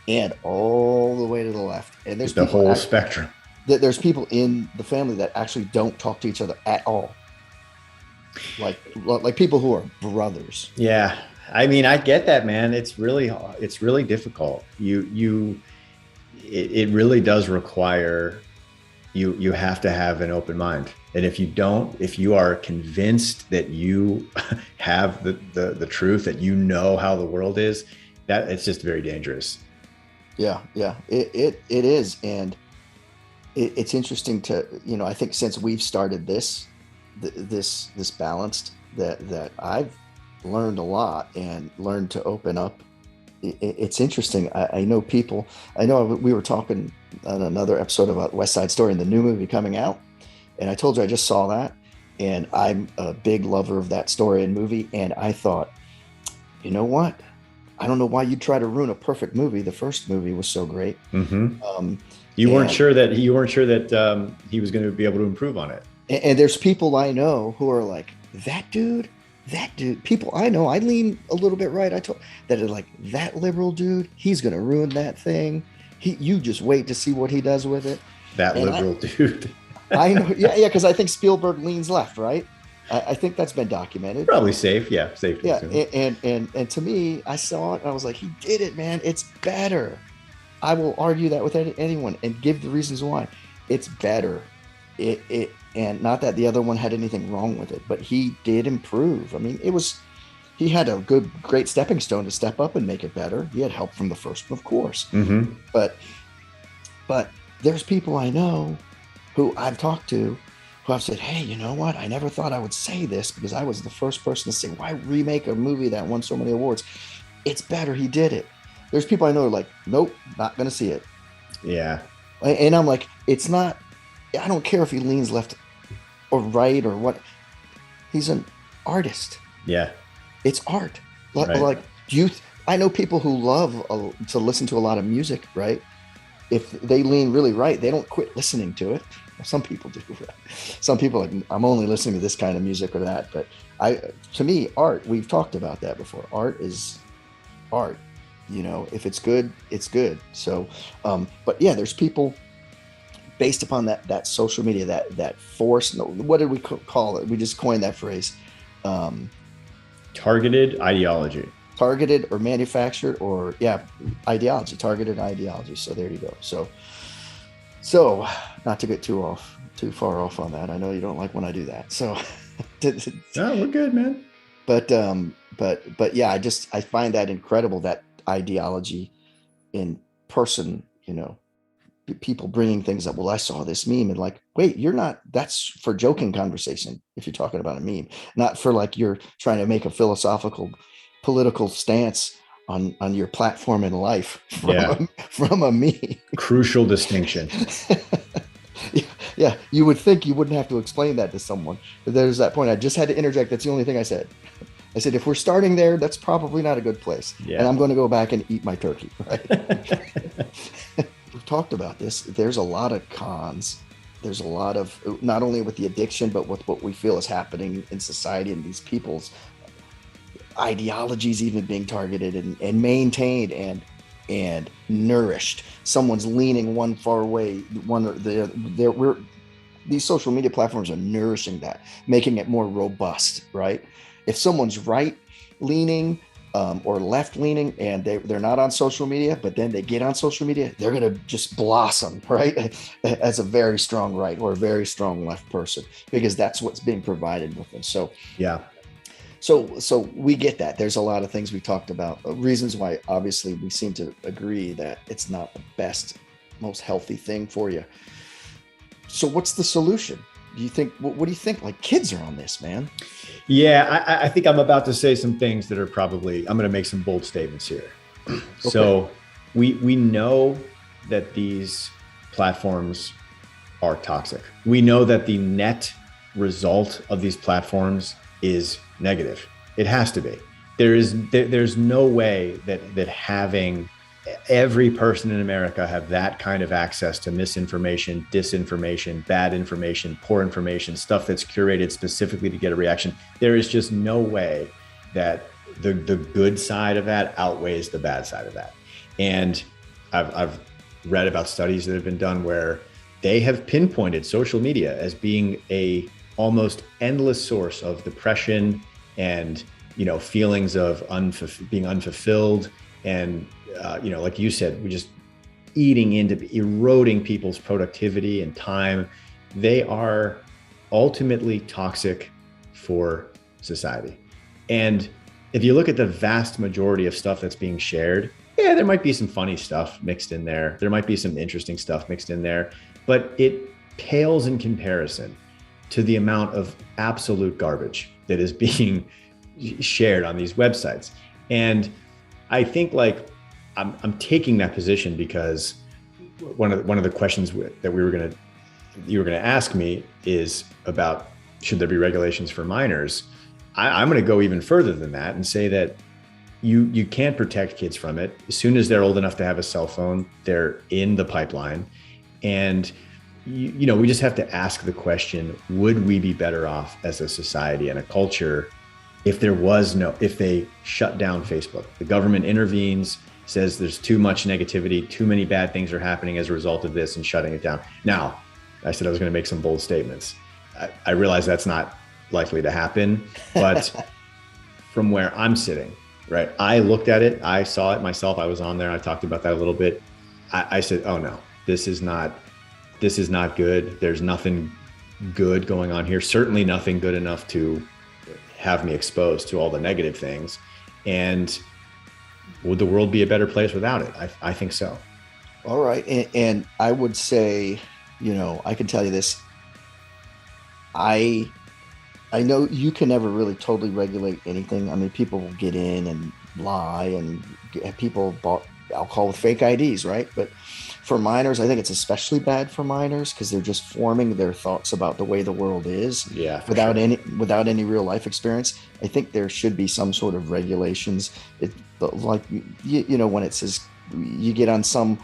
and all the way to the left. And there's the whole spectrum. There's people in the family that actually don't talk to each other at all. Like people who are brothers. Yeah. I mean, I get that, man. It's really difficult. It really does require you have to have an open mind. And if you are convinced that you have the truth, that how the world is, that it's just very dangerous. Yeah. It is. And it's interesting to, I think since we've started this balanced, that I've learned a lot and learned to open up. It's interesting. I know people, we were talking on another episode about West Side Story and the new movie coming out. And I told you I just saw that, and I'm a big lover of that story and movie. And I thought, you know what? I don't know why you'd try to ruin a perfect movie. The first movie was so great. Mm-hmm. You weren't sure that he was going to be able to improve on it. And there's people I know who are like, that dude, people I know, I lean a little bit right. That are like, that liberal dude, he's going to ruin that thing. You just wait to see what he does with it. Dude. I know. Yeah. Because I think Spielberg leans left, right? I think that's been documented. Probably safe. Yeah. Safe. Yeah. And to me, I saw it and I was like, he did it, man. It's better. I will argue that with anyone and give the reasons why. It's better. And not that the other one had anything wrong with it, but he did improve. I mean, he had a great stepping stone to step up and make it better. He had help from the first one, of course. Mm-hmm. But there's people I know who I've talked to who have said, hey, you know what? I never thought I would say this because I was the first person to say, why remake a movie that won so many awards? It's better. He did it. There's people I know who are like, nope, not going to see it. Yeah. And I'm like, it's not, I don't care if he leans left or right or what. He's an artist. Yeah. It's art. Right. Like, I know people who love to listen to a lot of music, right? If they lean really right, they don't quit listening to it. Some people do. Right? Some people are like, I'm only listening to this kind of music or that. But to me, art, we've talked about that before. Art is art. If it's good, it's good. So, but yeah, there's people based upon that social media, that force. What did we call it? We just coined that phrase. Targeted ideology. Targeted or manufactured or ideology, targeted ideology. So there you go. So not to get too far off on that. I know you don't like when I do that. So No, we're good, man. But yeah, I find that incredible, that ideology in person, people bringing things up. Well, I saw this meme and like, wait, that's for joking conversation. If you're talking about a meme, not for like, you're trying to make a philosophical political stance on your platform in life from a meme. Crucial distinction. Yeah. You would think you wouldn't have to explain that to someone, but there's that point. I just had to interject. That's the only thing I said. I said, if we're starting there, that's probably not a good place. Yeah. And I'm going to go back and eat my turkey. Right? We've talked about this. There's a lot of cons. There's a lot of, not only with the addiction, but with what we feel is happening in society and these people's ideologies even being targeted and maintained and nourished. Someone's leaning one far way, one or the other. These social media platforms are nourishing that, making it more robust, right? If someone's right leaning or left leaning and they're not on social media, but then they get on social media, they're going to just blossom, right? As a very strong right or a very strong left person, because that's what's being provided with them. So, yeah. So we get that. There's a lot of things we talked about, reasons why obviously we seem to agree that it's not the best, most healthy thing for you. So what's the solution? Do you think, what do you think? Like, kids are on this, man. Yeah, I think I'm about to say some things that are probably, I'm going to make some bold statements here. Okay. So we know that these platforms are toxic. We know that the net result of these platforms is negative. It has to be. There's no way that having every person in America have that kind of access to misinformation, disinformation, bad information, poor information, stuff that's curated specifically to get a reaction. There is just no way that the good side of that outweighs the bad side of that. And I've read about studies that have been done where they have pinpointed social media as being a almost endless source of depression and, feelings of being unfulfilled. And, like you said, we're just eroding people's productivity and time. They are ultimately toxic for society. And if you look at the vast majority of stuff that's being shared, yeah, there might be some funny stuff mixed in there. There might be some interesting stuff mixed in there, but it pales in comparison to the amount of absolute garbage that is being shared on these websites. And I think I'm taking that position because one of the questions that you were going to ask me is about, should there be regulations for minors? I'm going to go even further than that and say that you can't protect kids from it. As soon as they're old enough to have a cell phone, they're in the pipeline. And we just have to ask the question, would we be better off as a society and a culture if they shut down Facebook? The government intervenes, says there's too much negativity, too many bad things are happening as a result of this, and shutting it down. Now, I said I was going to make some bold statements. I realize that's not likely to happen, but from where I'm sitting, right? I looked at it, I saw it myself. I was on there. I talked about that a little bit. I said, oh no, this is not good. There's nothing good going on here. Certainly nothing good enough to have me exposed to all the negative things. And would the world be a better place without it? I think so. All right. And I would say, I can tell you this. I know you can never really totally regulate anything. I mean, people will get in and lie, and people bought alcohol with fake IDs, right? But for minors, I think it's especially bad for minors because they're just forming their thoughts about the way the world is, without any real life experience. I think there should be some sort of regulations. When it says you get on some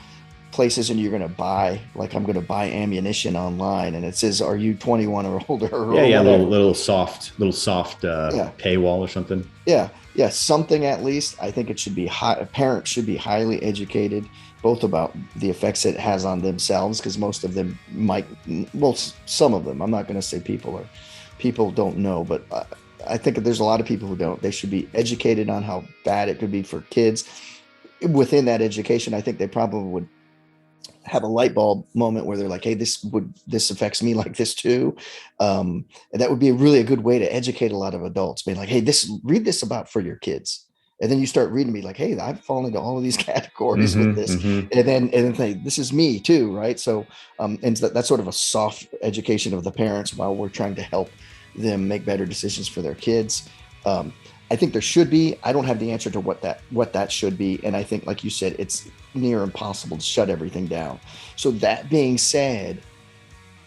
places and you're going to buy, like I'm going to buy ammunition online, and it says, "Are you 21 or older?" Little soft paywall or something. Yeah, something at least. I think it should be parents should be highly educated, both about the effects it has on themselves, because most of them some of them. I'm not going to say people don't know, but I think there's a lot of people who don't. They should be educated on how bad it could be for kids. Within that education, I think they probably would have a light bulb moment where they're like, hey, this affects me like this too. And that would be really a good way to educate a lot of adults, being like, hey, read this about for your kids. And then you start reading me like, hey, I've fallen into all of these categories with this. And then think, this is me too. Right. So, and that's sort of a soft education of the parents while we're trying to help them make better decisions for their kids. I think there should be. I don't have the answer to what that should be. And I think, like you said, it's near impossible to shut everything down. So that being said,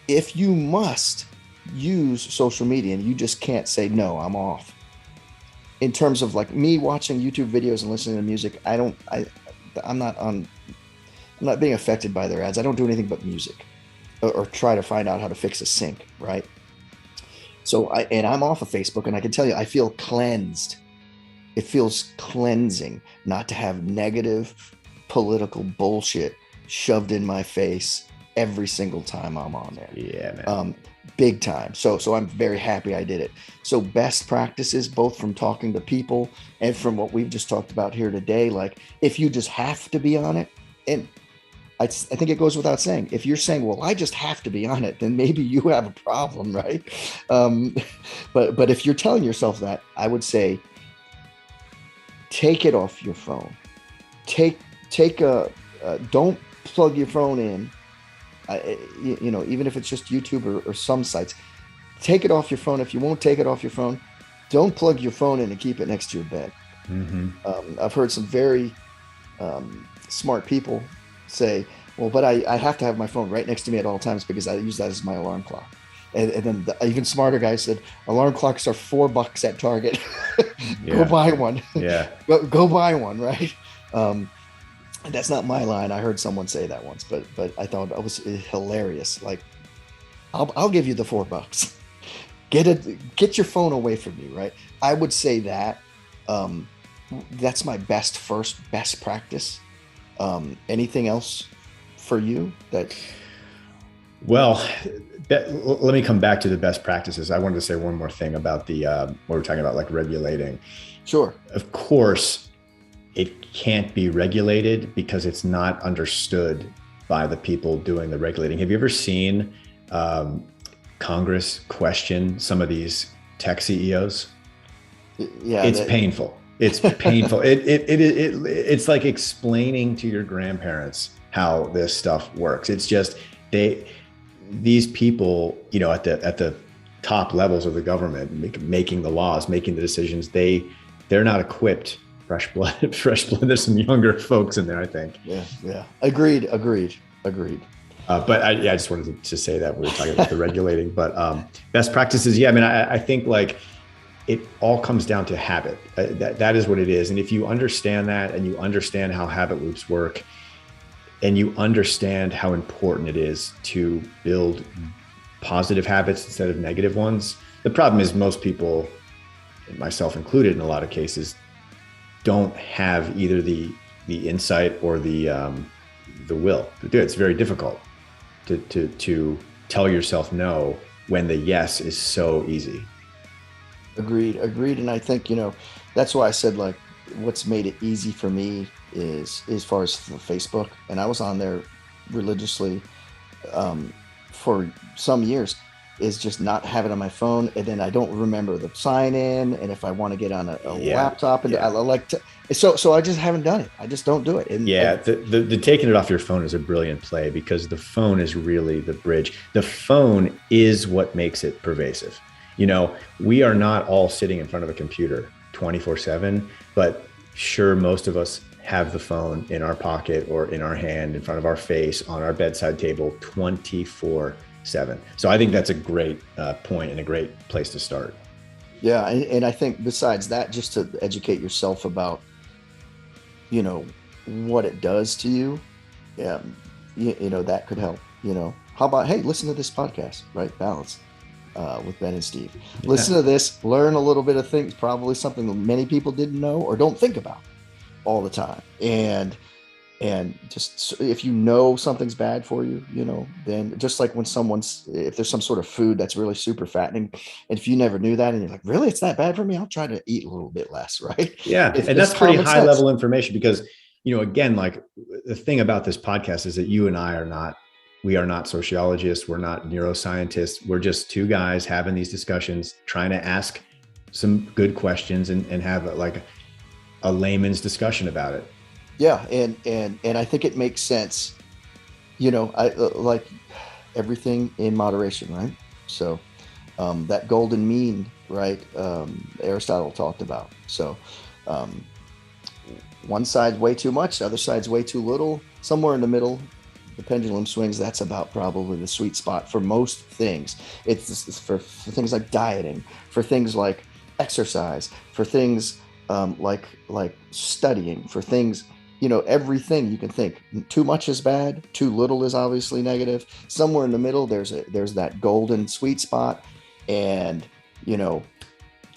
if you must use social media and you just can't say, no, I'm off. In terms of like me watching YouTube videos and listening to music, I'm not being affected by their ads. I don't do anything but music or try to find out how to fix a sink, right? So I'm off of Facebook, and I can tell you, I feel cleansed It feels cleansing not to have negative political bullshit shoved in my face every single time I'm on there. Yeah, man. Big time. So I'm very happy I did it. So best practices, both from talking to people and from what we've just talked about here today, like if you just have to be on it, and I think it goes without saying, if you're saying, well, I just have to be on it, then maybe you have a problem, right? But if you're telling yourself that, I would say, take it off your phone. Don't plug your phone in. Even if it's just YouTube or some sites, take it off your phone. If you won't take it off your phone, don't plug your phone in and keep it next to your bed. I've heard some very smart people say, well, but I have to have my phone right next to me at all times because I use that as my alarm clock. And then the even smarter guy said, alarm clocks are $4 at Target. Go buy one. Yeah. Go buy one, right? That's not my line. I heard someone say that once, but I thought that was hilarious. Like, I'll give you the $4. Get your phone away from me, right? I would say that that's my best practice. Anything else for you that? Well, let me come back to the best practices. I wanted to say one more thing about the what we're talking about, like regulating. Sure. Of course, it can't be regulated because it's not understood by the people doing the regulating. Have you ever seen Congress question some of these tech CEOs? Yeah, it's painful. It's painful. It's like explaining to your grandparents how this stuff works. It's just these people, at the top levels of the government, making the laws, making the decisions, they're not equipped. Fresh blood. There's some younger folks in there, I think. Yeah. Agreed. But I just wanted to say that we were talking about the regulating, but best practices. Yeah. I mean, I think like it all comes down to habit. That is what it is. And if you understand that and you understand how habit loops work and you understand how important it is to build positive habits instead of negative ones, the problem is most people, myself included in a lot of cases, don't have either the insight or the will to do it. It's very difficult to tell yourself no when the yes is so easy. Agreed. And I think, that's why I said, like, what's made it easy for me is as far as Facebook, and I was on there religiously for some years, is just not have it on my phone. And then I don't remember the sign in. And if I want to get on a laptop, and I like to, so I just haven't done it. I just don't do it. And the taking it off your phone is a brilliant play because the phone is really the bridge. The phone is what makes it pervasive. We are not all sitting in front of a computer 24/7, but sure, most of us have the phone in our pocket or in our hand, in front of our face, on our bedside table 24/7. So I think that's a great point and a great place to start. Yeah. And I think besides that, just to educate yourself about, what it does to you. Yeah. That could help, how about, hey, listen to this podcast, right? Balance with Ben and Steve. Yeah. Listen to this, learn a little bit of things, probably something that many people didn't know or don't think about all the time. And just if something's bad for you, then just like when if there's some sort of food that's really super fattening, and if you never knew that and you're like, really, it's that bad for me, I'll try to eat a little bit less, right? Yeah. And that's pretty high level information because, again, like the thing about this podcast is that you and I we are not sociologists. We're not neuroscientists. We're just two guys having these discussions, trying to ask some good questions and have a layman's discussion about it. Yeah. And I think it makes sense, I like everything in moderation, right? So that golden mean, right? Aristotle talked about. So one side's way too much, the other side's way too little. Somewhere in the middle, the pendulum swings. That's about probably the sweet spot for most things. It's for things like dieting, for things like exercise, for things like studying, for things, everything you can think. Too much is bad. Too little is obviously negative. Somewhere in the middle, there's that golden sweet spot. And,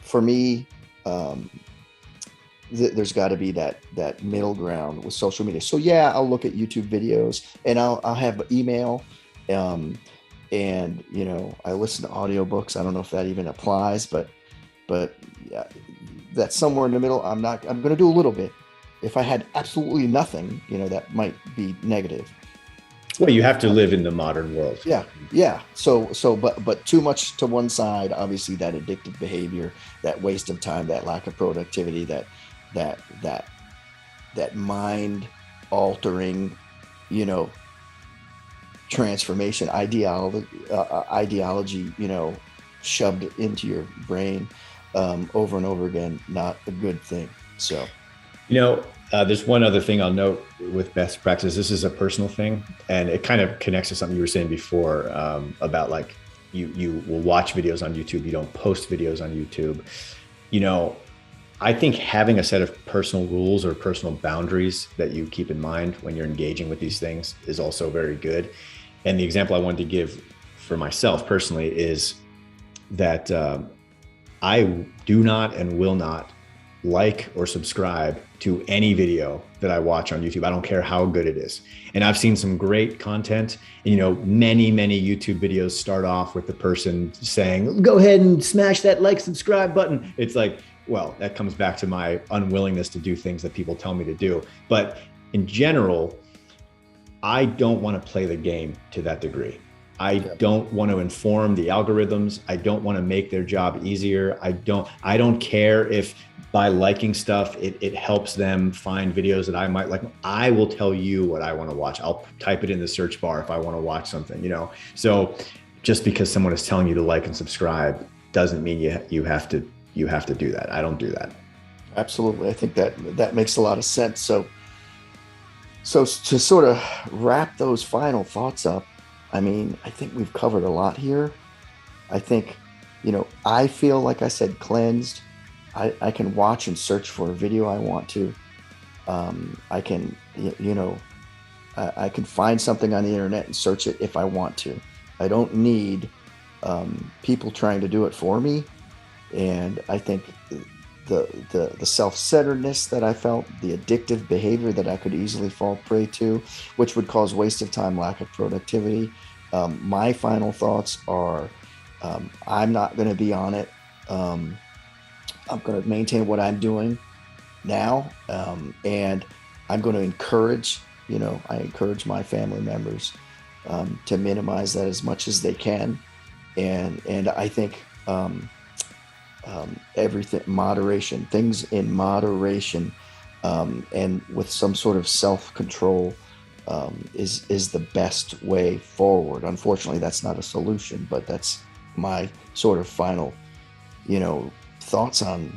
for me, there's got to be that middle ground with social media. So yeah, I'll look at YouTube videos, and I'll have email, and I listen to audiobooks. I don't know if that even applies, but yeah, that's somewhere in the middle. I'm going to do a little bit. If I had absolutely nothing, that might be negative. Well, you have to live in the modern world. Yeah. But too much to one side, obviously, that addictive behavior, that waste of time, that lack of productivity, that mind altering, transformation, ideology, shoved into your brain over and over again, not a good thing. So, there's one other thing I'll note with best practice. This is a personal thing, and it kind of connects to something you were saying before about like you will watch videos on YouTube, you don't post videos on YouTube. I think having a set of personal rules or personal boundaries that you keep in mind when you're engaging with these things is also very good. And the example I wanted to give for myself personally is that I do not and will not like or subscribe to any video that I watch on YouTube. I don't care how good it is. And I've seen some great content. Many YouTube videos start off with the person saying, go ahead and smash that like, subscribe button. It's like, well, that comes back to my unwillingness to do things that people tell me to do. But in general, I don't want to play the game to that degree. I don't want to inform the algorithms. I don't want to make their job easier. I don't care if by liking stuff, it helps them find videos that I might like. I will tell you what I want to watch. I'll type it in the search bar if I want to watch something, So just because someone is telling you to like and subscribe doesn't mean you have to do that. I don't do that. Absolutely. I think that makes a lot of sense. So to sort of wrap those final thoughts up, I think we've covered a lot here. I think, I feel, like I said, cleansed. I can watch and search for a video I want to. I can, I can find something on the internet and search it if I want to. I don't need people trying to do it for me. And I think the self-centeredness that I felt, the addictive behavior that I could easily fall prey to, which would cause waste of time, lack of productivity. My final thoughts are, I'm not going to be on it. I'm going to maintain what I'm doing now. And I'm going to encourage, I encourage my family members to minimize that as much as they can. And I think, everything, moderation, things in moderation, and with some sort of self-control, is the best way forward. Unfortunately, that's not a solution, but that's my sort of final, thoughts on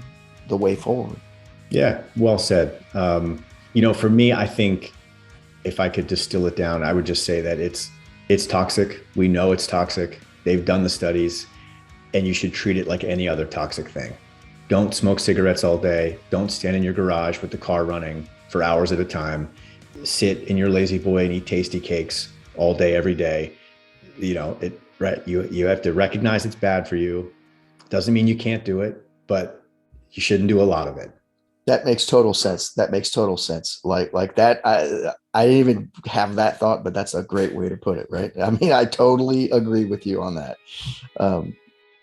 the way forward. Yeah, well said. For me, I think if I could distill it down, I would just say that it's toxic. We know it's toxic. They've done the studies. And you should treat it like any other toxic thing. Don't smoke cigarettes all day. Don't stand in your garage with the car running for hours at a time. Sit in your lazy boy and eat tasty cakes all day, every day. You have to recognize it's bad for you. Doesn't mean you can't do it, but you shouldn't do a lot of it. That makes total sense. Like that. I didn't even have that thought, but that's a great way to put it, right? I totally agree with you on that.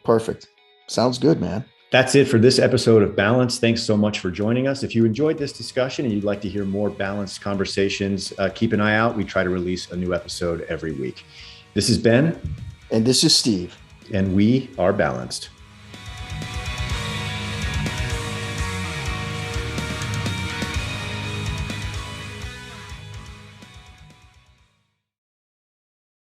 Perfect. Sounds good, man. That's it for this episode of Balance. Thanks so much for joining us. If you enjoyed this discussion and you'd like to hear more balanced conversations, keep an eye out. We try to release a new episode every week. This is Ben. And this is Steve. And we are balanced.